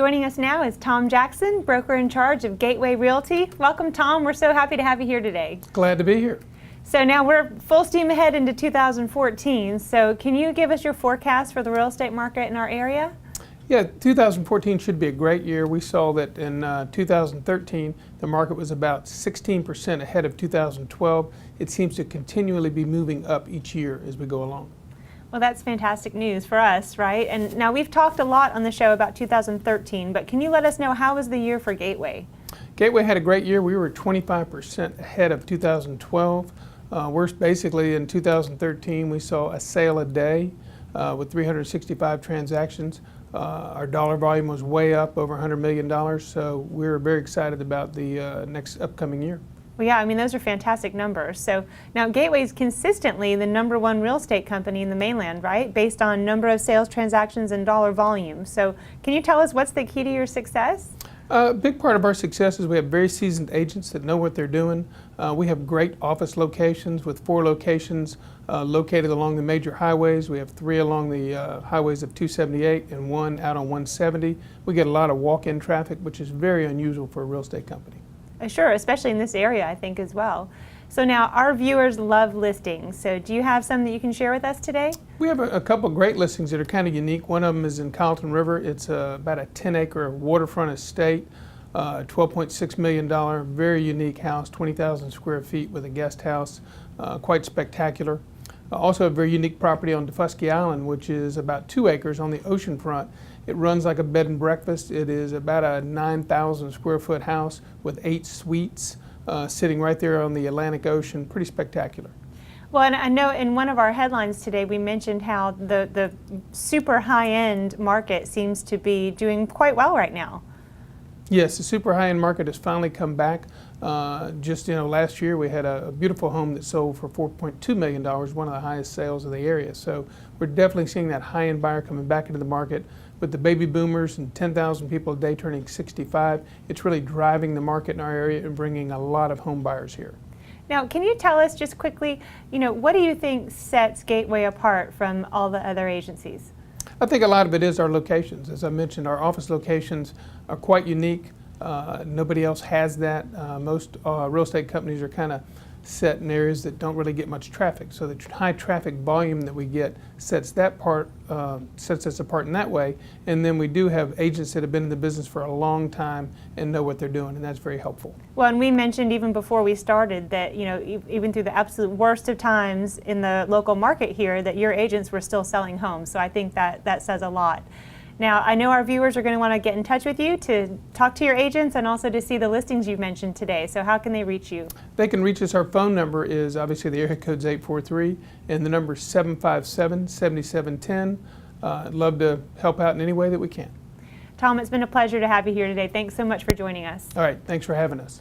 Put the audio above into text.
Joining us now is Tom Jackson, broker in charge of Gateway Realty. Welcome, Tom. We're so happy to have you here today. Glad to be here. So now we're full steam ahead into 2014. So can you give us your forecast for the real estate market in our area? Yeah, 2014 should be a great year. We saw that in 2013, the market was about 16% ahead of 2012. It seems to continually be moving up each year as we go along. Well, that's fantastic news for us, right? And now we've talked a lot on the show about 2013, but can you let us know how was the year for Gateway? Gateway had a great year. We were 25% ahead of 2012. We're basically in 2013, we saw a sale a day with 365 transactions. Our dollar volume was way up, over $100 million, so we're very excited about the next upcoming year. Well, yeah, I mean, those are fantastic numbers. So now Gateway is consistently the #1 real estate company in the mainland, right? Based on number of sales transactions and dollar volume. So can you tell us what's the key to your success? A big part of our success is we have very seasoned agents that know what they're doing. We have great office locations with 4 locations located along the major highways. We have 3 along the highways of 278 and 1 out on 170. We get a lot of walk-in traffic, which is very unusual for a real estate company. Sure, especially in this area, I think, as well. So now, our viewers love listings. So do you have some that you can share with us today? We have a couple great listings that are kind of unique. One of them is in Carlton River. It's about a 10-acre waterfront estate, $12.6 million, very unique house, 20,000 square feet with a guest house, quite spectacular. Also a very unique property on Defusky Island, which is about 2 acres on the ocean front. It runs like a bed and breakfast. It is about a 9,000 square foot house with 8 suites sitting right there on the Atlantic Ocean. Pretty spectacular. Well, and I know in one of our headlines today we mentioned how the super high-end market seems to be doing quite well right now. Yes, the super high-end market has finally come back. Just last year we had a beautiful home that sold for $4.2 million, one of the highest sales of the area. So we're definitely seeing that high-end buyer coming back into the market. With the baby boomers and 10,000 people a day turning 65, it's really driving the market in our area and bringing a lot of home buyers here. Now, can you tell us just quickly, what do you think sets Gateway apart from all the other agencies? I think a lot of it is our locations. As I mentioned, our office locations are quite unique. Nobody else has that. Most real estate companies are kind of set in areas that don't really get much traffic. So the high traffic volume that we get sets us apart in that way. And then we do have agents that have been in the business for a long time and know what they're doing, and that's very helpful. Well, and we mentioned even before we started that even through the absolute worst of times in the local market here, that your agents were still selling homes. So I think that says a lot. Now, I know our viewers are going to want to get in touch with you to talk to your agents and also to see the listings you've mentioned today. So how can they reach you? They can reach us. Our phone number is obviously the area code's 843 and the number is 757-7710. I'd love to help out in any way that we can. Tom, it's been a pleasure to have you here today. Thanks so much for joining us. All right, thanks for having us.